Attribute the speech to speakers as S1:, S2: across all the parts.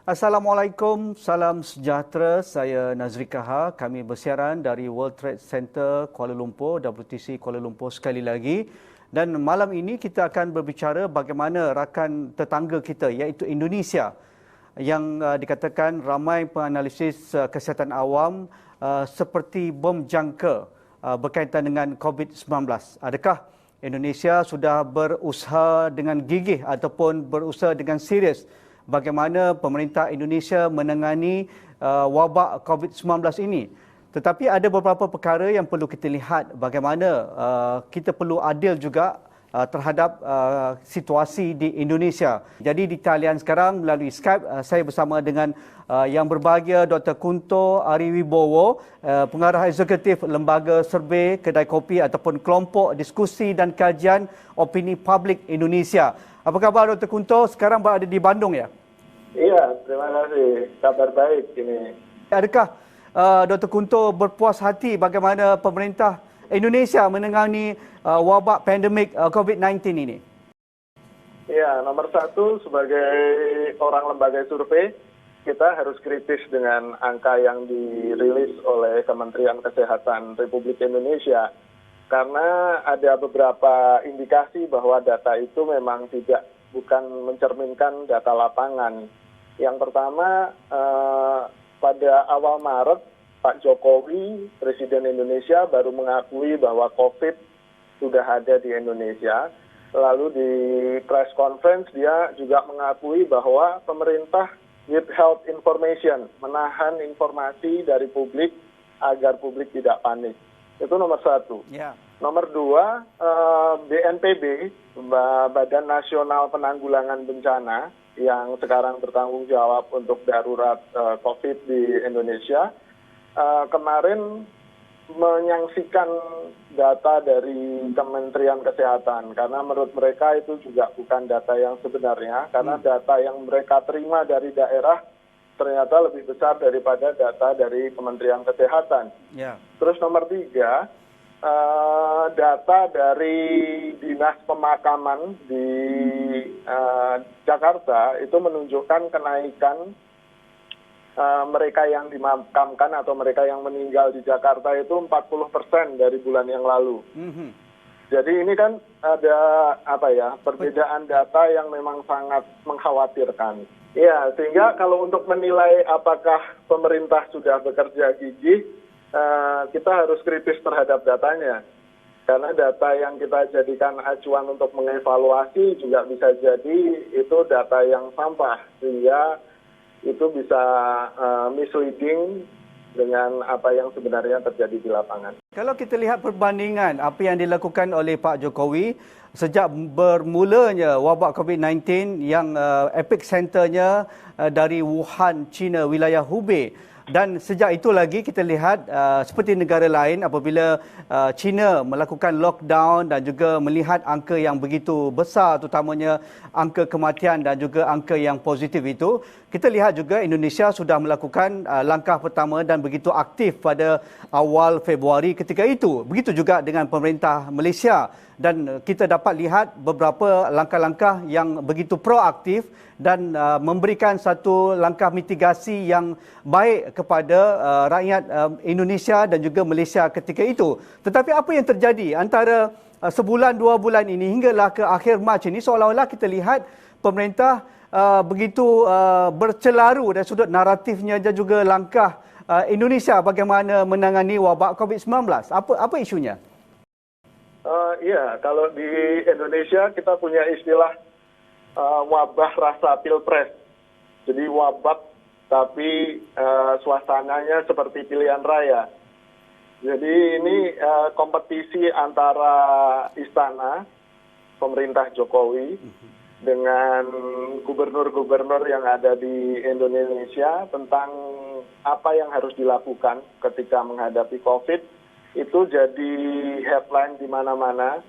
S1: Assalamualaikum, salam sejahtera. Saya Nazri Kaha. Kami bersiaran dari World Trade Center Kuala Lumpur, WTC Kuala Lumpur sekali lagi. Dan malam ini kita akan berbicara bagaimana rakan tetangga kita iaitu Indonesia yang dikatakan ramai penganalisis kesihatan awam seperti bom jangka berkaitan dengan COVID-19. Adakah Indonesia sudah berusaha dengan gigih ataupun berusaha dengan serius bagaimana pemerintah Indonesia menangani wabak COVID-19 ini? Tetapi ada beberapa perkara yang perlu kita lihat bagaimana kita perlu adil juga terhadap situasi di Indonesia. Jadi di talian sekarang melalui Skype saya bersama dengan yang berbahagia Dr. Kunto Ariwibowo, pengarah eksekutif Lembaga Survey Kedai Kopi ataupun Kelompok Diskusi dan Kajian Opini Publik Indonesia. Apa khabar Dr. Kunto? Sekarang berada di Bandung ya?
S2: Iya, terima kasih. Kabar baik ini.
S1: Adakah Dr. Kunto berpuas hati bagaimana pemerintah Indonesia menangani wabak pandemik COVID-19 ini?
S2: Ya, nomor satu sebagai orang lembaga survei, kita harus kritis dengan angka yang dirilis oleh Kementerian Kesehatan Republik Indonesia. Karena ada beberapa indikasi bahwa data itu memang bukan mencerminkan data lapangan. Yang pertama, pada awal Maret, Pak Jokowi, Presiden Indonesia, baru mengakui bahwa COVID sudah ada di Indonesia. Lalu di press conference dia juga mengakui bahwa pemerintah withheld information, menahan informasi dari publik agar publik tidak panik. Itu nomor satu.
S1: Ya.
S2: Nomor dua, BNPB, Badan Nasional Penanggulangan Bencana, yang sekarang bertanggung jawab untuk darurat COVID di Indonesia, kemarin menyaksikan data dari Kementerian Kesehatan, karena menurut mereka itu juga bukan data yang sebenarnya, karena data yang mereka terima dari daerah ternyata lebih besar daripada data dari Kementerian Kesehatan.
S1: Ya.
S2: Terus nomor tiga, data dari Dinas Pemakaman di Jakarta itu menunjukkan kenaikan mereka yang dimakamkan atau mereka yang meninggal di Jakarta itu 40% dari bulan yang lalu. Jadi ini kan ada perbedaan data yang memang sangat mengkhawatirkan. Ya, sehingga kalau untuk menilai apakah pemerintah sudah bekerja gigih, kita harus kritis terhadap datanya. Karena data yang kita jadikan acuan untuk mengevaluasi juga bisa jadi itu data yang sampah, sehingga itu bisa misleading dengan apa yang sebenarnya terjadi di lapangan.
S1: Kalau kita lihat perbandingan apa yang dilakukan oleh Pak Jokowi sejak bermulanya wabak COVID-19 yang epicenternya dari Wuhan, China, wilayah Hubei. Dan sejak itu lagi kita lihat seperti negara lain apabila China melakukan lockdown dan juga melihat angka yang begitu besar, terutamanya angka kematian dan juga angka yang positif itu, kita lihat juga Indonesia sudah melakukan langkah pertama dan begitu aktif pada awal Februari ketika itu. Begitu juga dengan pemerintah Malaysia. Dan kita dapat lihat beberapa langkah-langkah yang begitu proaktif dan memberikan satu langkah mitigasi yang baik kepada rakyat Indonesia dan juga Malaysia ketika itu. Tetapi apa yang terjadi antara sebulan, 2 bulan ini hinggalah ke akhir Mac ini, seolah-olah kita lihat pemerintah begitu bercelaru dari sudut naratifnya dan juga langkah Indonesia bagaimana menangani wabak COVID-19. Apa isunya?
S2: Iya, kalau di Indonesia kita punya istilah wabah rasa pilpres. Jadi wabak tapi suasananya seperti pilihan raya. Jadi ini kompetisi antara istana, pemerintah Jokowi, dengan gubernur-gubernur yang ada di Indonesia tentang apa yang harus dilakukan ketika menghadapi COVID. Itu jadi headline di mana-mana,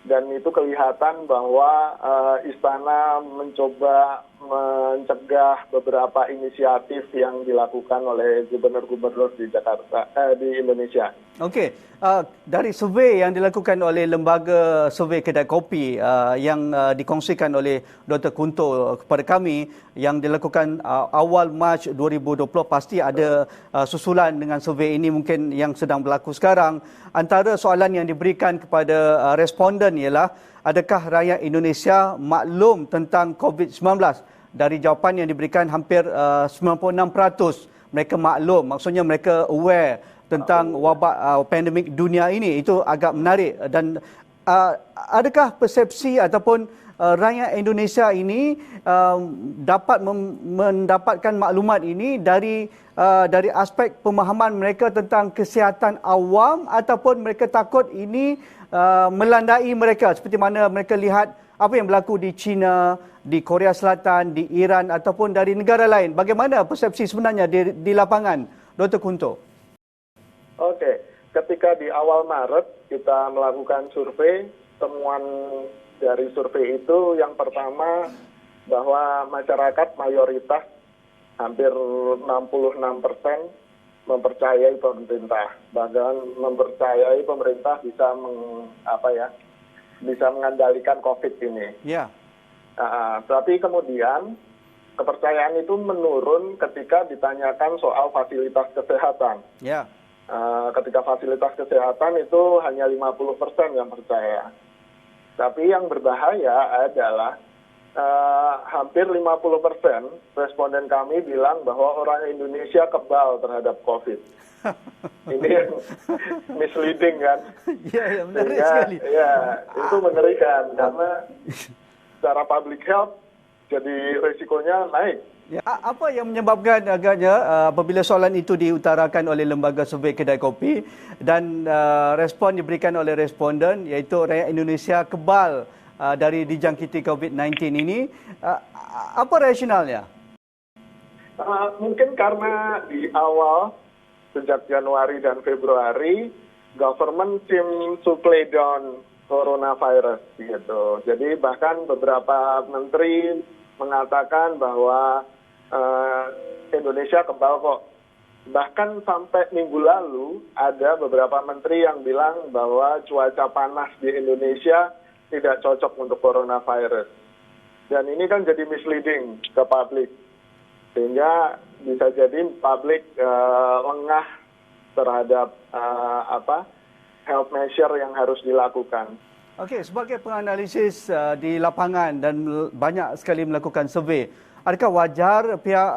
S2: dan itu kelihatan bahwa istana mencoba mencegah beberapa inisiatif yang dilakukan oleh gubernur-gubernur di Jakarta, di Indonesia.
S1: Okey, dari survei yang dilakukan oleh lembaga survei Kedai Kopi yang dikongsikan oleh Dr. Kunto kepada kami yang dilakukan awal Mac 2020, pasti ada susulan dengan survei ini mungkin yang sedang berlaku sekarang. Antara soalan yang diberikan kepada responden ialah, adakah rakyat Indonesia maklum tentang COVID-19? Dari jawapan yang diberikan hampir 96% mereka maklum, maksudnya mereka aware tentang wabak pandemik dunia ini. Itu agak menarik. Dan adakah persepsi ataupun rakyat Indonesia ini dapat mendapatkan maklumat ini dari aspek pemahaman mereka tentang kesihatan awam, ataupun mereka takut ini melandai mereka seperti mana mereka lihat apa yang berlaku di China, di Korea Selatan, di Iran ataupun dari negara lain? Bagaimana persepsi sebenarnya di lapangan, Dr. Kunto?
S2: Oke, ketika di awal Maret kita melakukan survei, temuan dari survei itu yang pertama bahwa masyarakat mayoritas hampir 66% mempercayai pemerintah, bahkan mempercayai pemerintah bisa bisa mengendalikan COVID ini.
S1: Ya.
S2: Tapi kemudian kepercayaan itu menurun ketika ditanyakan soal fasilitas kesehatan.
S1: Ya.
S2: Ketika fasilitas kesehatan itu hanya 50% yang percaya. Tapi yang berbahaya adalah hampir 50% responden kami bilang bahwa orang Indonesia kebal terhadap COVID. Ini yang misleading kan?
S1: Ya, menarik sekali.
S2: Ya, itu mengerikan karena secara public health jadi risikonya naik.
S1: Ya, apa yang menyebabkan agaknya apabila soalan itu diutarakan oleh lembaga survei Kedai Kopi dan respon diberikan oleh responden iaitu rakyat Indonesia kebal dari dijangkiti COVID-19 ini, apa rasionalnya?
S2: Mungkin karena di awal sejak Januari dan Februari government seem to play down coronavirus gitu. Jadi bahkan beberapa menteri mengatakan bahwa Indonesia kebal kok. Bahkan sampai minggu lalu ada beberapa menteri yang bilang bahwa cuaca panas di Indonesia tidak cocok untuk coronavirus. Dan ini kan jadi misleading ke publik. Sehingga bisa jadi publik lengah terhadap health measure yang harus dilakukan.
S1: Okey, sebagai penganalisis di lapangan dan banyak sekali melakukan survei, adakah wajar pihak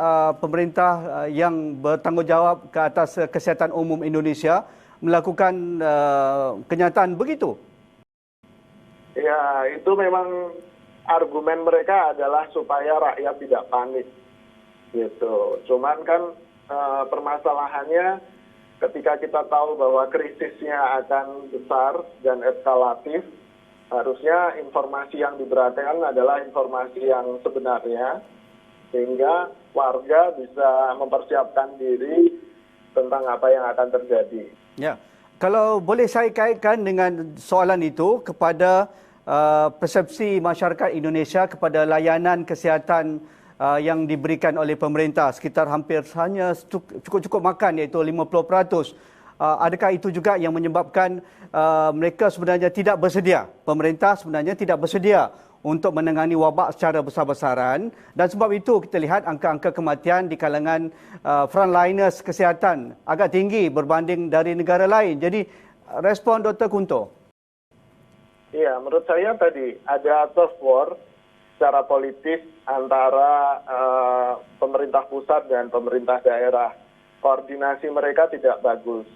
S1: pemerintah yang bertanggungjawab ke atas kesihatan umum Indonesia melakukan kenyataan begitu?
S2: Ya, itu memang argumen mereka adalah supaya rakyat tidak panik. Gitu. Cuman kan permasalahannya ketika kita tahu bahwa krisisnya akan besar dan eskalatif, harusnya informasi yang diberikan adalah informasi yang sebenarnya, sehingga warga bisa mempersiapkan diri tentang apa yang akan terjadi.
S1: Ya, kalau boleh saya kaitkan dengan soalan itu kepada persepsi masyarakat Indonesia kepada layanan kesihatan yang diberikan oleh pemerintah, sekitar hampir hanya cukup-cukup makan iaitu 50%. Adakah itu juga yang menyebabkan mereka sebenarnya tidak bersedia, pemerintah sebenarnya tidak bersedia untuk menangani wabak secara besar-besaran, dan sebab itu kita lihat angka-angka kematian di kalangan frontliners kesihatan agak tinggi berbanding dari negara lain. Jadi respon Dr. Kunto.
S2: Iya, menurut saya tadi ada turf war secara politis antara pemerintah pusat dan pemerintah daerah. Koordinasi mereka tidak bagus.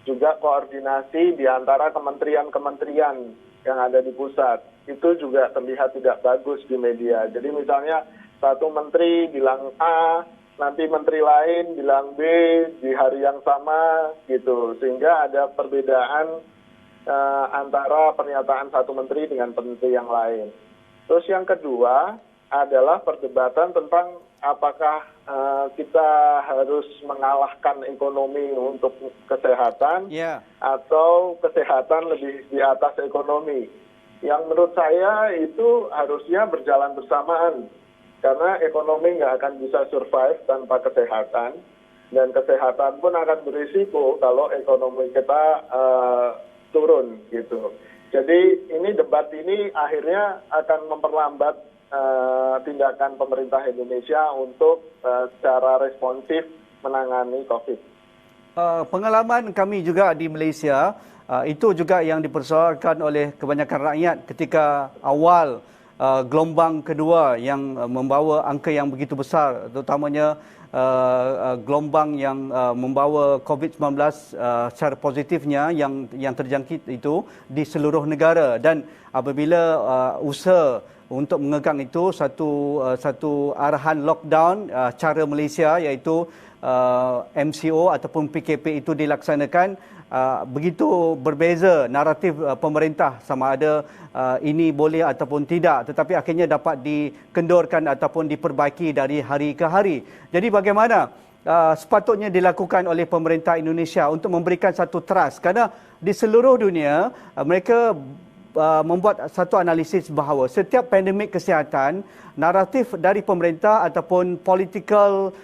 S2: Juga koordinasi di antara kementerian-kementerian yang ada di pusat. Itu juga terlihat tidak bagus di media. Jadi misalnya satu menteri bilang A, nanti menteri lain bilang B di hari yang sama gitu. Sehingga ada perbedaan antara pernyataan satu menteri dengan menteri yang lain. Terus yang kedua adalah perdebatan tentang apakah kita harus mengalahkan ekonomi untuk kesehatan atau kesehatan lebih di atas ekonomi. Yang menurut saya itu harusnya berjalan bersamaan. Karena ekonomi nggak akan bisa survive tanpa kesehatan, dan kesehatan pun akan berisiko kalau ekonomi kita turun gitu. Jadi debat ini akhirnya akan memperlambat tindakan pemerintah Indonesia untuk secara responsif menangani COVID.
S1: Pengalaman kami juga di Malaysia, itu juga yang dipersoalkan oleh kebanyakan rakyat ketika awal gelombang kedua yang membawa angka yang begitu besar, terutamanya gelombang yang membawa COVID-19 secara positifnya yang terjangkit itu di seluruh negara. Dan apabila usaha untuk mengekang itu satu arahan lockdown cara Malaysia, iaitu MCO ataupun PKP itu dilaksanakan, begitu berbeza naratif pemerintah sama ada ini boleh ataupun tidak, tetapi akhirnya dapat dikendorkan ataupun diperbaiki dari hari ke hari. Jadi bagaimana sepatutnya dilakukan oleh pemerintah Indonesia untuk memberikan satu trust, kerana di seluruh dunia mereka membuat satu analisis bahawa setiap pandemik kesihatan, naratif dari pemerintah ataupun political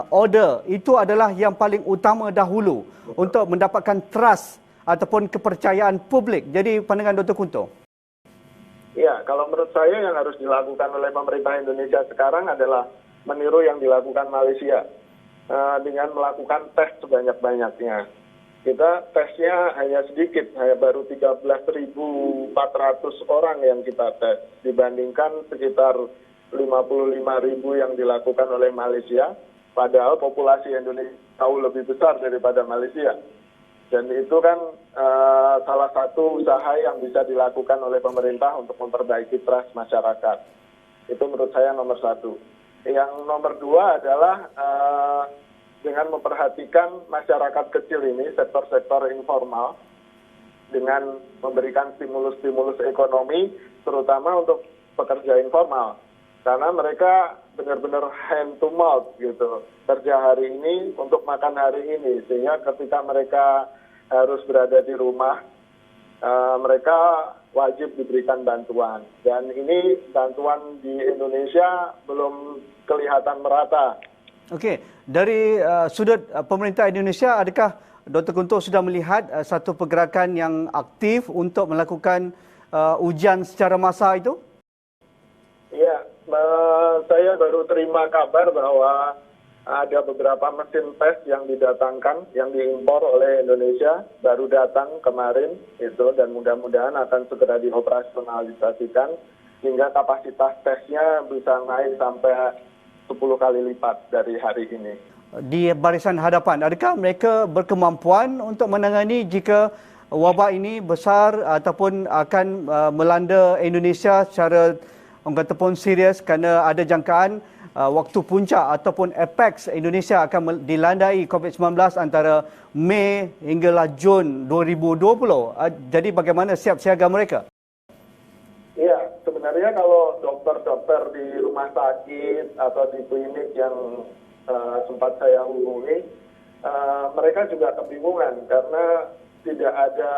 S1: order itu adalah yang paling utama dahulu untuk mendapatkan trust ataupun kepercayaan publik. Jadi pandangan Dr. Kunto?
S2: Ya, kalau menurut saya yang harus dilakukan oleh pemerintah Indonesia sekarang adalah meniru yang dilakukan Malaysia dengan melakukan tes sebanyak-banyaknya. Kita tesnya hanya sedikit, hanya baru 13.400 orang yang kita tes dibandingkan sekitar 55.000 yang dilakukan oleh Malaysia, padahal populasi Indonesia jauh lebih besar daripada Malaysia. Dan itu kan salah satu usaha yang bisa dilakukan oleh pemerintah untuk memperbaiki trust masyarakat. Itu menurut saya nomor satu. Yang nomor dua adalah dengan memperhatikan masyarakat kecil ini, sektor-sektor informal, dengan memberikan stimulus-stimulus ekonomi, terutama untuk pekerja informal. Karena mereka benar-benar hand to mouth gitu, kerja hari ini untuk makan hari ini, sehingga ketika mereka harus berada di rumah, mereka wajib diberikan bantuan. Dan ini bantuan di Indonesia belum kelihatan merata.
S1: Okey, dari sudut pemerintah Indonesia, adakah Dr. Kunto sudah melihat satu pergerakan yang aktif untuk melakukan ujian secara massal itu?
S2: Ya, saya baru terima kabar bahwa ada beberapa mesin tes yang didatangkan, yang diimpor oleh Indonesia, baru datang kemarin itu, dan mudah-mudahan akan segera dioperasionalisasikan hingga kapasitas tesnya bisa naik sampai 10 kali lipat dari hari ini.
S1: Di barisan hadapan, adakah mereka berkemampuan untuk menangani jika wabak ini besar ataupun akan melanda Indonesia secara orang kata pun serius, kerana ada jangkaan waktu puncak ataupun apex Indonesia akan dilandai COVID-19 antara Mei hinggalah Jun 2020. Jadi bagaimana siap siaga mereka?
S2: Iya, sebenarnya kalau dokter-dokter di rumah sakit atau di klinik yang sempat saya hubungi, mereka juga kebingungan karena tidak ada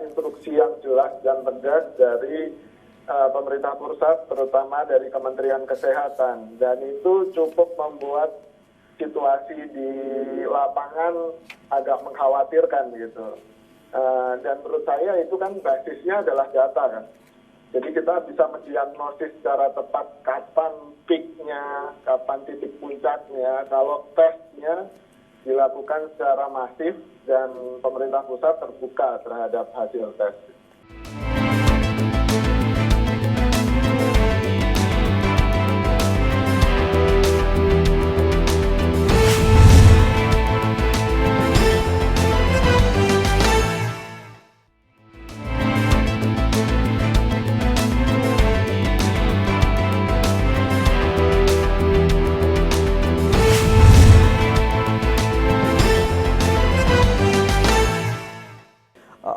S2: instruksi yang jelas dan tegas dari pemerintah pusat, terutama dari Kementerian Kesehatan, dan itu cukup membuat situasi di lapangan agak mengkhawatirkan gitu. Dan menurut saya itu kan basisnya adalah data kan. Jadi kita bisa mendiagnosis secara tepat kapan peaknya, kapan titik puncaknya, kalau tesnya dilakukan secara masif dan pemerintah pusat terbuka terhadap hasil tes.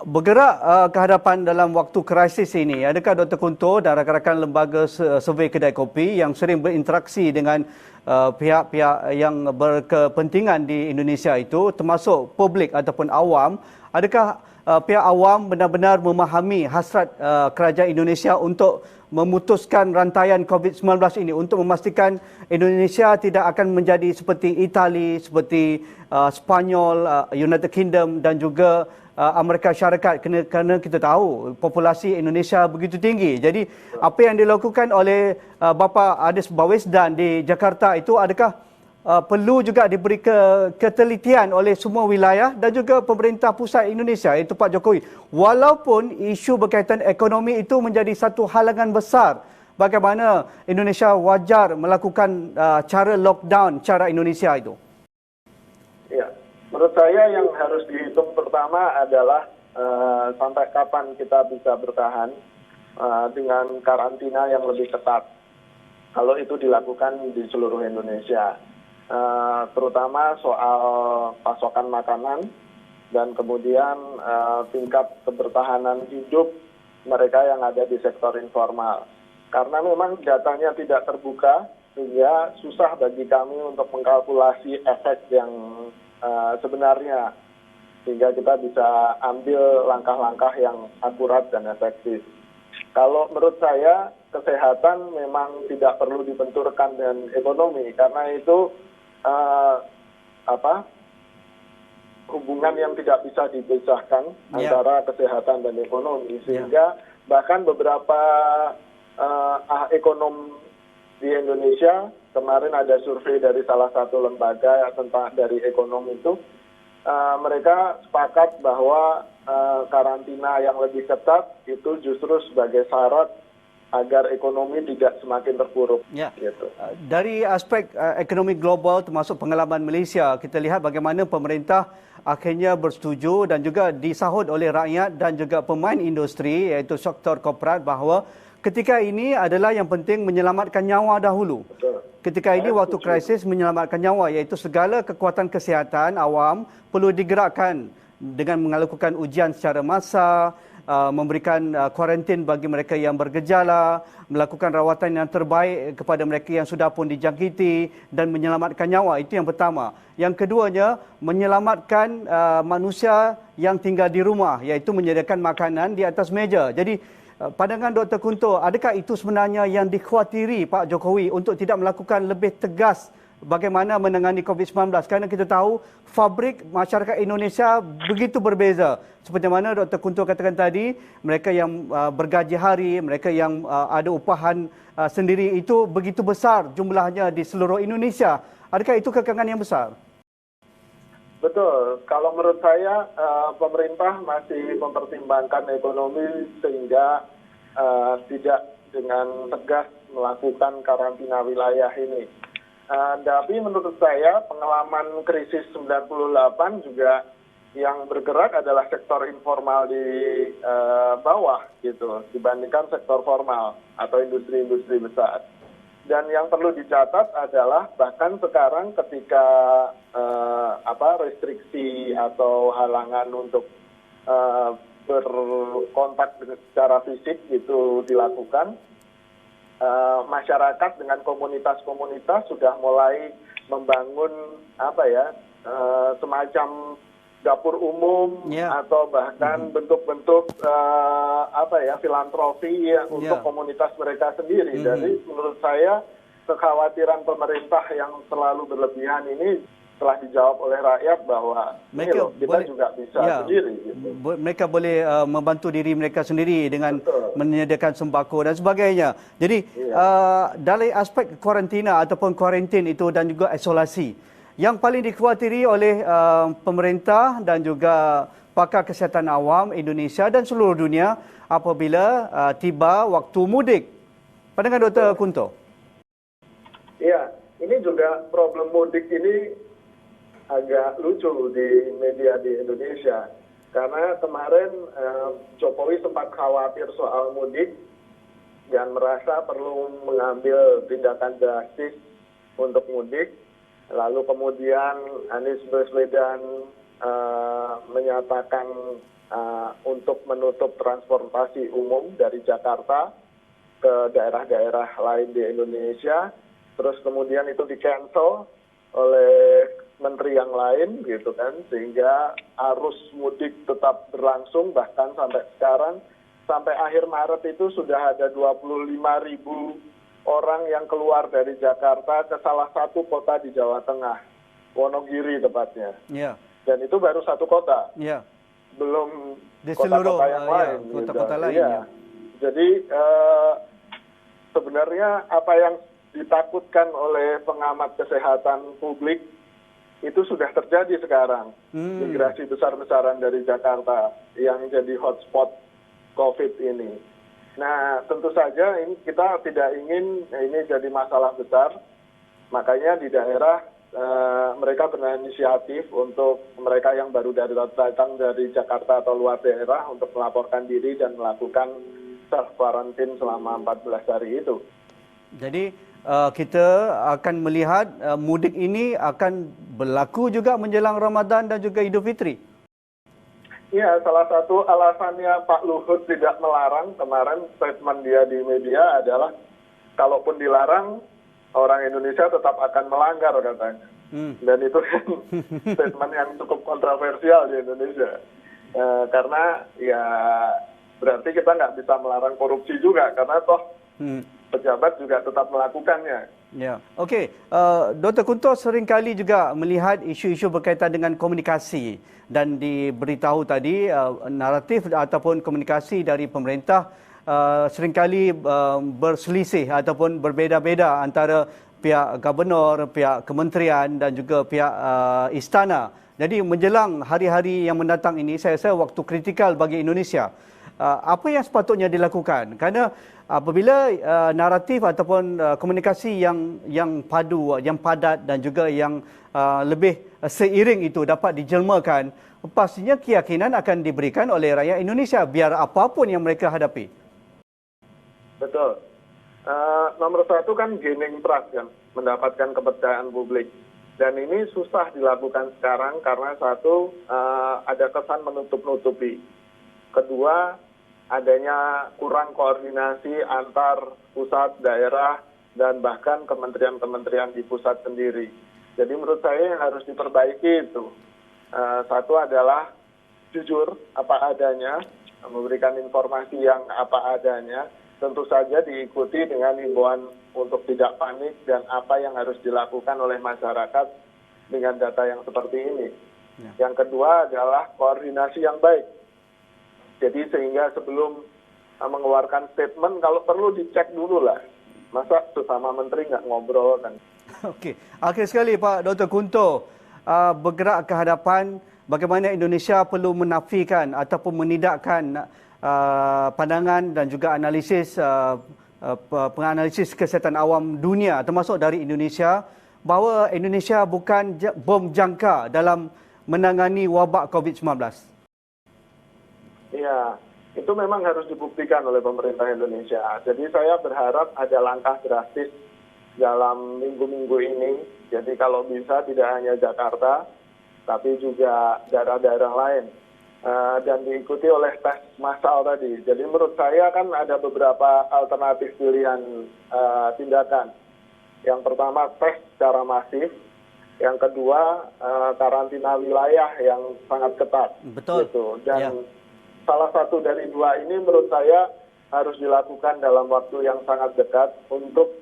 S1: Bergerak ke hadapan dalam waktu krisis ini, adakah Dr. Kunto dan rakan-rakan lembaga survei kedai kopi yang sering berinteraksi dengan pihak-pihak yang berkepentingan di Indonesia itu, termasuk publik ataupun awam, adakah pihak awam benar-benar memahami hasrat kerajaan Indonesia untuk memutuskan rantaian COVID-19 ini, untuk memastikan Indonesia tidak akan menjadi seperti Itali, seperti Spanyol, United Kingdom dan juga Amerika Syarikat, kerana kita tahu populasi Indonesia begitu tinggi. Jadi apa yang dilakukan oleh Bapa Adis Bawisdan di Jakarta itu adakah perlu juga diberi ketelitian oleh semua wilayah dan juga pemerintah pusat Indonesia, iaitu Pak Jokowi. Walaupun isu berkaitan ekonomi itu menjadi satu halangan besar, bagaimana Indonesia wajar melakukan cara lockdown cara Indonesia itu?
S2: Ya, menurut saya yang harus dihitung pertama adalah sampai kapan kita bisa bertahan dengan karantina yang lebih ketat. Kalau itu dilakukan di seluruh Indonesia. Terutama soal pasokan makanan dan kemudian tingkat kebertahanan hidup mereka yang ada di sektor informal. Karena memang datanya tidak terbuka, sehingga susah bagi kami untuk mengkalkulasi efek yang sebenarnya, sehingga kita bisa ambil langkah-langkah yang akurat dan efektif. Kalau menurut saya, kesehatan memang tidak perlu dibenturkan dengan ekonomi, karena itu hubungan yang tidak bisa dipisahkan antara kesehatan dan ekonomi, sehingga bahkan beberapa ekonom di Indonesia, kemarin ada survei dari salah satu lembaga tentang dari ekonomi itu, mereka sepakat bahwa karantina yang lebih ketat itu justru sebagai syarat agar ekonomi tidak semakin terpuruk.
S1: Ya.
S2: Gitu.
S1: Dari aspek ekonomi global termasuk pengalaman Malaysia, kita lihat bagaimana pemerintah akhirnya bersetuju dan juga disahut oleh rakyat dan juga pemain industri, iaitu sektor korporat, bahawa ketika ini adalah yang penting menyelamatkan nyawa dahulu.
S2: Betul.
S1: Ketika ini waktu krisis menyelamatkan nyawa, iaitu segala kekuatan kesihatan awam perlu digerakkan dengan melakukan ujian secara massa, memberikan kuarantin bagi mereka yang bergejala, melakukan rawatan yang terbaik kepada mereka yang sudah pun dijangkiti dan menyelamatkan nyawa. Itu yang pertama. Yang keduanya, menyelamatkan manusia yang tinggal di rumah, iaitu menyediakan makanan di atas meja. Jadi pandangan Dr. Kunto, adakah itu sebenarnya yang dikhawatiri Pak Jokowi untuk tidak melakukan lebih tegas bagaimana menangani COVID-19? Kerana kita tahu fabrik masyarakat Indonesia begitu berbeza. Seperti mana Dr. Kunto katakan tadi, mereka yang bergaji hari, mereka yang ada upahan sendiri itu begitu besar jumlahnya di seluruh Indonesia. Adakah itu kekangan yang besar?
S2: Betul. Kalau menurut saya, pemerintah masih mempertimbangkan ekonomi sehingga tidak dengan tegas melakukan karantina wilayah ini. Tapi menurut saya pengalaman krisis 98 juga yang bergerak adalah sektor informal di bawah gitu dibandingkan sektor formal atau industri-industri besar. Dan yang perlu dicatat adalah bahkan sekarang ketika restriksi atau halangan untuk berkontak secara fisik itu dilakukan, masyarakat dengan komunitas-komunitas sudah mulai membangun semacam dapur umum atau bahkan bentuk-bentuk filantropi untuk komunitas mereka sendiri. Jadi menurut saya kekhawatiran pemerintah yang terlalu berlebihan ini telah dijawab oleh rakyat bahwa kita juga bisa sendiri. Gitu.
S1: Mereka boleh membantu diri mereka sendiri dengan menyediakan sembako dan sebagainya. Jadi dari aspek karantina ataupun kuarantin itu dan juga isolasi, yang paling dikhawatiri oleh pemerintah dan juga pakar kesihatan awam Indonesia dan seluruh dunia apabila tiba waktu mudik. Pandangan Dr. Kunto?
S2: Ya, ini juga problem mudik ini agak lucu di media di Indonesia. Karena kemarin Jokowi sempat khawatir soal mudik dan merasa perlu mengambil tindakan drastis untuk mudik. Lalu kemudian Anies Baswedan menyatakan untuk menutup transportasi umum dari Jakarta ke daerah-daerah lain di Indonesia. Terus kemudian itu di-cancel oleh menteri yang lain gitu kan, sehingga arus mudik tetap berlangsung bahkan sampai sekarang. Sampai akhir Maret itu sudah ada 25.000 orang yang keluar dari Jakarta ke salah satu kota di Jawa Tengah, Wonogiri tepatnya.
S1: Ya.
S2: Dan itu baru satu kota,
S1: Ya.
S2: belum
S1: Di
S2: kota-kota
S1: seluruh
S2: yang lain.
S1: kota-kota
S2: gitu.
S1: lain.
S2: Iya.
S1: Ya.
S2: Jadi sebenarnya apa yang ditakutkan oleh pengamat kesehatan publik itu sudah terjadi sekarang. Migrasi besar-besaran dari Jakarta yang jadi hotspot COVID ini. Nah, tentu saja ini kita tidak ingin ini jadi masalah besar. Makanya di daerah mereka berinisiatif untuk mereka yang baru datang dari Jakarta atau luar daerah untuk melaporkan diri dan melakukan self quarantine selama 14 hari itu.
S1: Jadi kita akan melihat mudik ini akan berlaku juga menjelang Ramadan dan juga Idul Fitri.
S2: Ya, salah satu alasannya Pak Luhut tidak melarang, kemarin statement dia di media adalah kalaupun dilarang, orang Indonesia tetap akan melanggar katanya. Dan itu kan statement yang cukup kontroversial di Indonesia. Karena ya berarti kita nggak bisa melarang korupsi juga, karena toh pejabat juga tetap melakukannya.
S1: Ya, okey. Dr. Kunto seringkali juga melihat isu-isu berkaitan dengan komunikasi dan diberitahu tadi naratif ataupun komunikasi dari pemerintah seringkali berselisih ataupun berbeza-beza antara pihak gubernur, pihak kementerian dan juga pihak istana. Jadi menjelang hari-hari yang mendatang ini saya rasa waktu kritikal bagi Indonesia. Apa yang sepatutnya dilakukan? Kerana apabila naratif ataupun komunikasi yang padu, yang padat dan juga yang lebih seiring itu dapat dijelmakan, pastinya keyakinan akan diberikan oleh rakyat Indonesia biar apapun yang mereka hadapi.
S2: Betul. Nomor satu kan gaining trust kan, mendapatkan kepercayaan publik. Dan ini susah dilakukan sekarang karena satu, ada kesan menutup-nutupi. Kedua, adanya kurang koordinasi antar pusat, daerah, dan bahkan kementerian-kementerian di pusat sendiri. Jadi menurut saya yang harus diperbaiki itu, satu adalah jujur apa adanya, memberikan informasi yang apa adanya, tentu saja diikuti dengan himbauan untuk tidak panik dan apa yang harus dilakukan oleh masyarakat dengan data yang seperti ini. Ya. Yang kedua adalah koordinasi yang baik. Jadi sehingga sebelum mengeluarkan statement, kalau perlu dicek dulu lah. Masa sesama menteri nggak ngobrol kan?
S1: Okey. Akhir sekali Pak Dr. Kunto, bergerak ke hadapan bagaimana Indonesia perlu menafikan ataupun menidakkan pandangan dan juga analisis penganalisis kesihatan awam dunia termasuk dari Indonesia bahawa Indonesia bukan bom jangka dalam menangani wabak COVID-19.
S2: Iya, itu memang harus dibuktikan oleh pemerintah Indonesia. Jadi saya berharap ada langkah drastis dalam minggu-minggu ini. Jadi kalau bisa tidak hanya Jakarta, tapi juga daerah-daerah lain. Dan diikuti oleh tes massal tadi. Jadi menurut saya kan ada beberapa alternatif pilihan tindakan. Yang pertama tes secara masif. Yang kedua karantina wilayah yang sangat ketat.
S1: Betul.
S2: Gitu. Dan salah satu dari dua ini menurut saya harus dilakukan dalam waktu yang sangat dekat untuk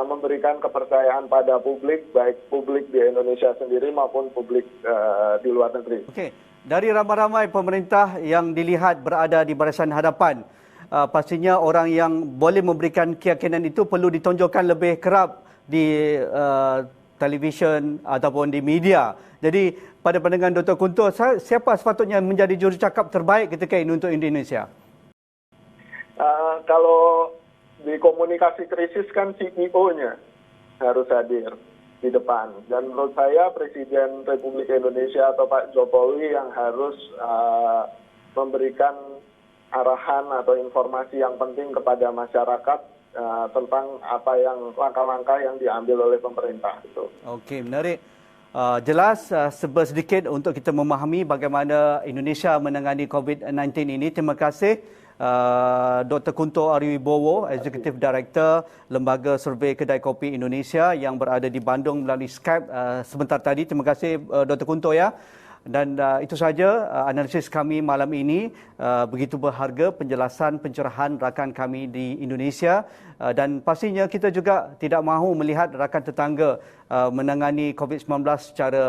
S2: memberikan kepercayaan pada publik, baik publik di Indonesia sendiri maupun publik di luar negeri.
S1: Okey. Dari ramai-ramai pemerintah yang dilihat berada di barisan hadapan, pastinya orang yang boleh memberikan keyakinan itu perlu ditonjolkan lebih kerap di televisyen ataupun di media. Jadi pada pandangan Dr. Kunto, siapa sepatutnya menjadi jurucakap terbaik ketika ini untuk Indonesia?
S2: Kalau di komunikasi krisis kan CEO-nya harus hadir di depan. Dan menurut saya Presiden Republik Indonesia atau Pak Jokowi yang harus memberikan arahan atau informasi yang penting kepada masyarakat tentang apa yang langkah-langkah yang diambil oleh pemerintah.
S1: Okey, menarik. Jelas sedikit untuk kita memahami bagaimana Indonesia menangani COVID-19 ini. Terima kasih Dr. Kunto Ariwibowo, Executive Director Lembaga Survey Kedai Kopi Indonesia yang berada di Bandung melalui Skype sebentar tadi. Terima kasih Dr. Kunto ya. Dan itu saja analisis kami malam ini. Begitu berharga penjelasan pencerahan rakan kami di Indonesia, dan pastinya kita juga tidak mahu melihat rakan tetangga menangani COVID-19 secara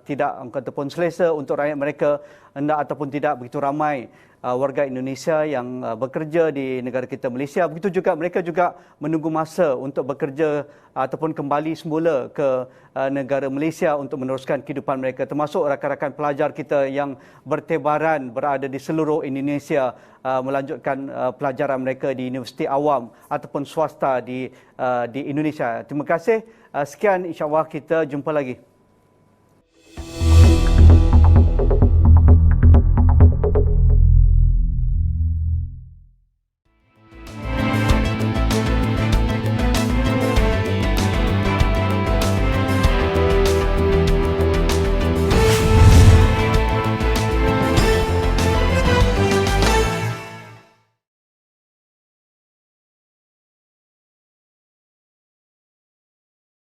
S1: tidak ataupun selesa untuk rakyat mereka, hendak ataupun tidak begitu ramai warga Indonesia yang bekerja di negara kita Malaysia. Begitu juga mereka juga menunggu masa untuk bekerja ataupun kembali semula ke negara Malaysia untuk meneruskan kehidupan mereka, termasuk rakan-rakan pelajar kita yang bertebaran berada di seluruh Indonesia melanjutkan pelajaran mereka di universiti awam ataupun swasta di Indonesia. Terima kasih. Sekian, insya-Allah kita jumpa lagi.